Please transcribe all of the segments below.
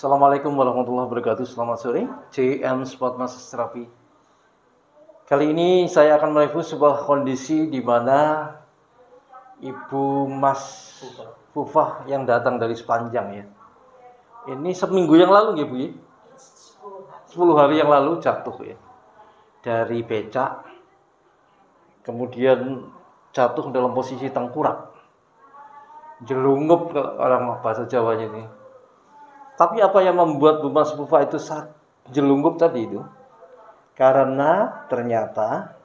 Assalamualaikum warahmatullahi wabarakatuh. Selamat sore, JM Sport Massage Therapy. Kali ini saya akan mereview sebuah kondisi di mana Ibu Mas Fufah yang datang dari Sepanjang ya. Ini seminggu yang lalu ya Bu ya. 10 hari yang lalu jatuh ya. Dari becak. Kemudian jatuh dalam posisi tengkurap. Jelungup kalau orang bahasa Jawanya ini. Tapi apa yang membuat Bu Mas Fufah itu jelungup tadi itu? Karena ternyata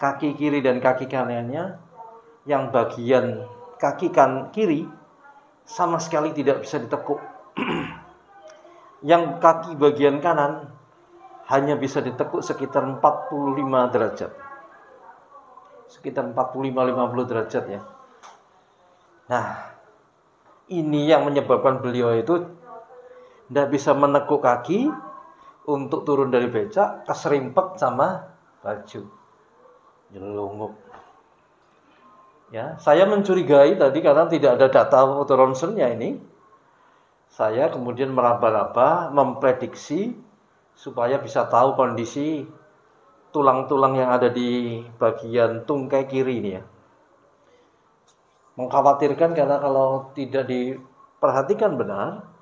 kaki kiri dan kaki kanannya yang bagian kaki kiri sama sekali tidak bisa ditekuk. Yang kaki bagian kanan hanya bisa ditekuk sekitar 45 derajat. Sekitar 45-50 derajat ya. Nah, ini yang menyebabkan beliau itu tidak bisa menekuk kaki untuk turun dari becak, keserimpet sama baju, jelungup. Ya, saya mencurigai tadi karena tidak ada data foto ronsennya ini. Saya kemudian meraba-raba, memprediksi supaya bisa tahu kondisi tulang-tulang yang ada di bagian tungkai kiri ini ya. Mengkhawatirkan karena kalau tidak diperhatikan benar,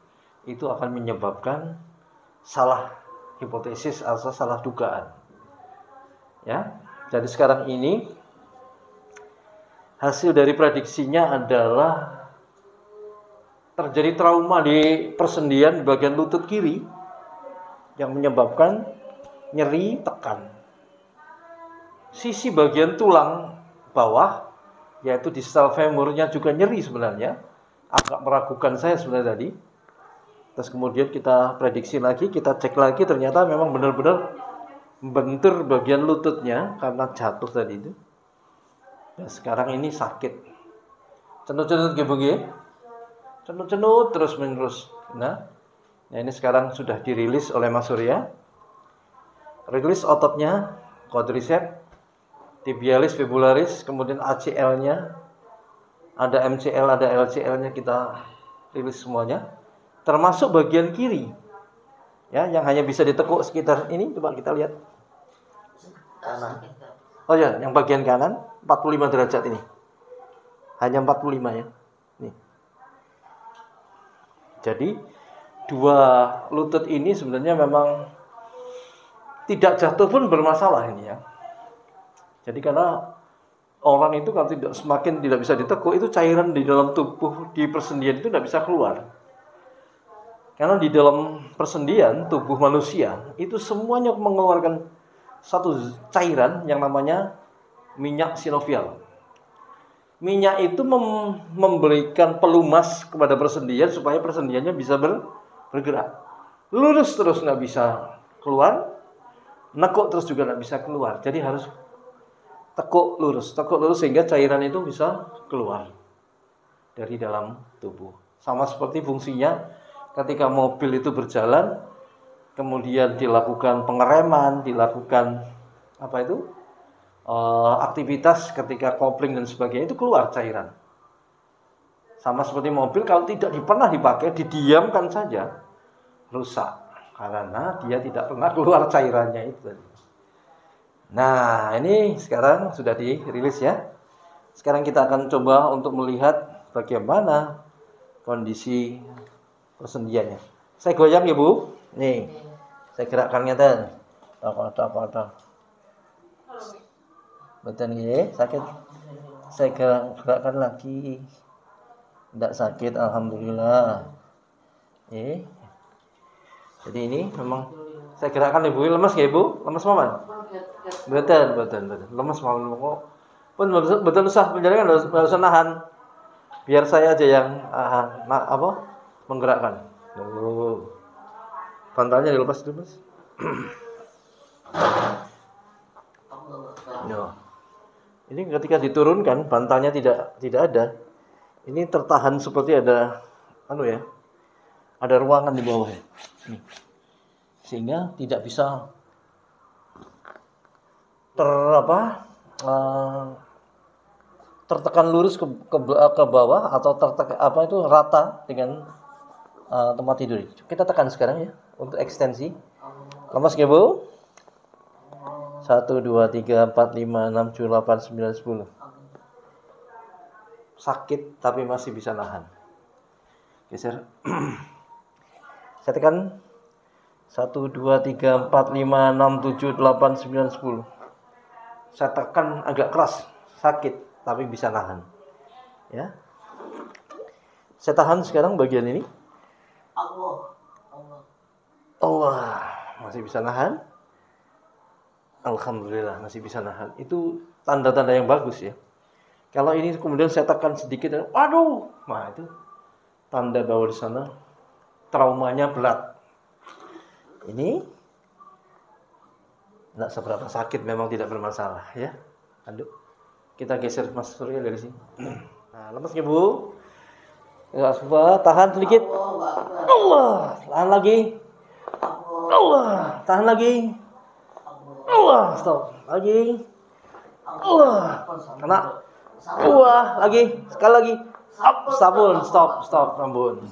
itu akan menyebabkan salah hipotesis atau salah dugaan. Ya. Jadi sekarang ini hasil dari prediksinya adalah terjadi trauma di persendian bagian lutut kiri yang menyebabkan nyeri tekan. Sisi bagian tulang bawah yaitu distal femurnya juga nyeri sebenarnya. Agak meragukan saya sebenarnya tadi. Terus kemudian kita prediksi lagi, kita cek lagi, ternyata memang benar-benar membentur bagian lututnya karena jatuh tadi itu. Dan sekarang ini sakit. Cenut-cenut gitu. Cenut-cenut terus-menerus. Nah, ini sekarang sudah dirilis oleh Mas Surya. Rilis ototnya, quadriceps, tibialis, fibularis, kemudian ACL-nya, ada MCL, ada LCL-nya kita rilis semuanya. Termasuk bagian kiri ya, yang hanya bisa ditekuk sekitar ini, coba kita lihat kanan. Oh ya, yang bagian kanan 45 derajat ini, hanya 45 ya. Nih. Jadi dua lutut ini sebenarnya memang tidak jatuh pun bermasalah ini ya. Jadi karena orang itu kalau semakin tidak bisa ditekuk, itu cairan di dalam tubuh di persendian itu tidak bisa keluar. Karena di dalam persendian tubuh manusia itu semuanya mengeluarkan satu cairan yang namanya minyak sinovial. Minyak itu memberikan pelumas kepada persendian supaya persendiannya bisa bergerak. Lurus terus nggak bisa keluar, nekuk terus juga nggak bisa keluar. Jadi harus tekuk lurus sehingga cairan itu bisa keluar dari dalam tubuh. Sama seperti fungsinya ketika mobil itu berjalan, kemudian dilakukan pengereman, dilakukan aktivitas ketika kopling dan sebagainya, itu keluar cairan. Sama seperti mobil kalau tidak pernah dipakai, didiamkan saja, rusak karena dia tidak pernah keluar cairannya itu. Nah, ini sekarang sudah dirilis ya. Sekarang kita akan coba untuk melihat bagaimana kondisi persendiannya. Saya goyang ya Bu. Nih, saya gerakkan ngeten. Apa. Betul ya, sakit. Saya gerakkan lagi. Tidak sakit, alhamdulillah. Jadi ini memang saya gerakkan Ibu. Lemas ya Ibu? Lemas Maman? Betul. Lemas Maman kok. Pun betul usah penjaringan, enggak usah nahan. Biar saya aja yang menggerakkan. Bantalnya dilepas. No. Ini ketika diturunkan bantalnya tidak ada. Ini tertahan seperti ada ada ruangan di bawah ya. Sehingga tidak bisa tertekan lurus ke bawah atau rata dengan tempat tidur. Kita tekan sekarang ya untuk ekstensi. Lemas nggak Bu? 1, 2, 3, 4, 5, 6, 7, 8, 9, 10. Sakit tapi masih bisa nahan. Geser. Saya tekan 1, 2, 3, 4, 5, 6, 7, 8, 9, 10. Saya tekan agak keras, sakit tapi bisa nahan. Ya. Saya tahan sekarang bagian ini. Allah, masih bisa nahan. Alhamdulillah masih bisa nahan. Itu tanda-tanda yang bagus ya. Kalau ini kemudian saya tekan sedikit, waduh, nah itu tanda bahwa di sana traumanya berat. Ini tidak seberapa sakit, memang tidak bermasalah ya. Aduh, kita geser Mas Surya dari sini. Nah, lemas ya Bu. Enggak semua, tahan sedikit. Allah, tahan lagi. Allah, tahan lagi. Allah, stop. Lagi. Allah, kena. Lagi, sekali lagi. Sabun, stop, rambut.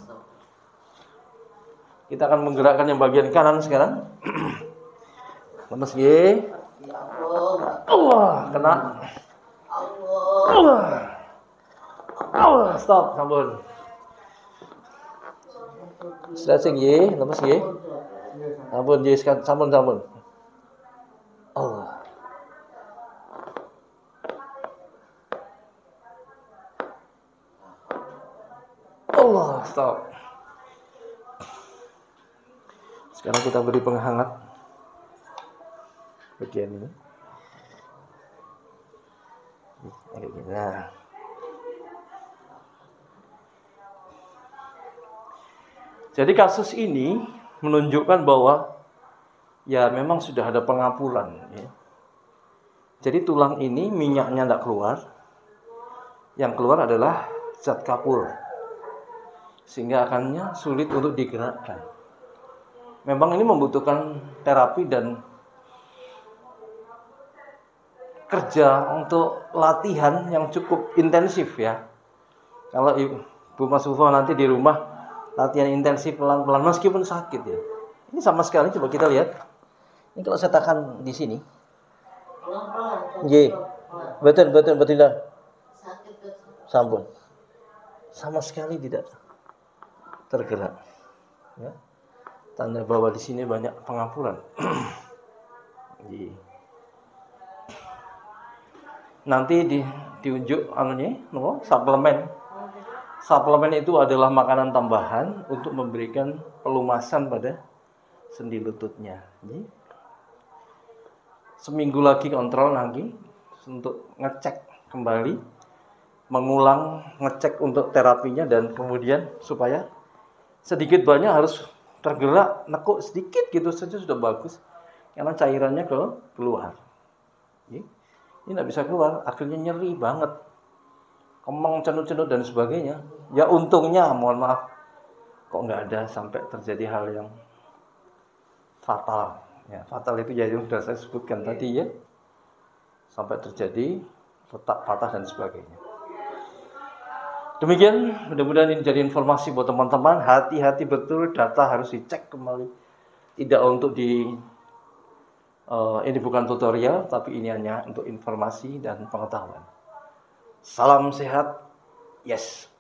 Kita akan menggerakkan yang bagian kanan sekarang. Lemes ye. Kena. Stop, sabun. Stretching ye, lemes ye. Sabun ye, sabun. Allah, stop. Sekarang kita beri penghangat bagian ini. Nah. Jadi kasus ini menunjukkan bahwa ya memang sudah ada pengapuran ya. Jadi tulang ini minyaknya tidak keluar. Yang keluar adalah zat kapur. Sehingga akannya sulit untuk digerakkan. Memang ini membutuhkan terapi dan kerja untuk latihan yang cukup intensif ya. Kalau Ibu Mas Ufo nanti di rumah latihan intensif pelan-pelan meskipun sakit ya. Ini sama sekali, coba kita lihat. Ini kalau saya tekan di sini. Ye. Betul. Sampun. Sama sekali tidak tergerak. Ya. Tanda bahwa di sini banyak pengapuran. Nanti diunjuk suplemen. Suplemen itu adalah makanan tambahan untuk memberikan pelumasan pada sendi lututnya. Seminggu lagi kontrol lagi untuk ngecek kembali, mengulang ngecek untuk terapinya dan kemudian supaya sedikit banyak harus tergerak, nekuk sedikit gitu saja sudah bagus karena cairannya keluar. Ini tidak bisa keluar, akhirnya nyeri banget, kemeng, cenut-cenut dan sebagainya. Ya untungnya, mohon maaf, kok nggak ada sampai terjadi hal yang fatal. Ya, fatal itu ya yang sudah saya sebutkan tadi ya, sampai terjadi retak patah dan sebagainya. Demikian, mudah-mudahan ini jadi informasi buat teman-teman. Hati-hati betul, data harus dicek kembali. Tidak untuk ini bukan tutorial, tapi ini hanya untuk informasi dan pengetahuan. Salam sehat, yes.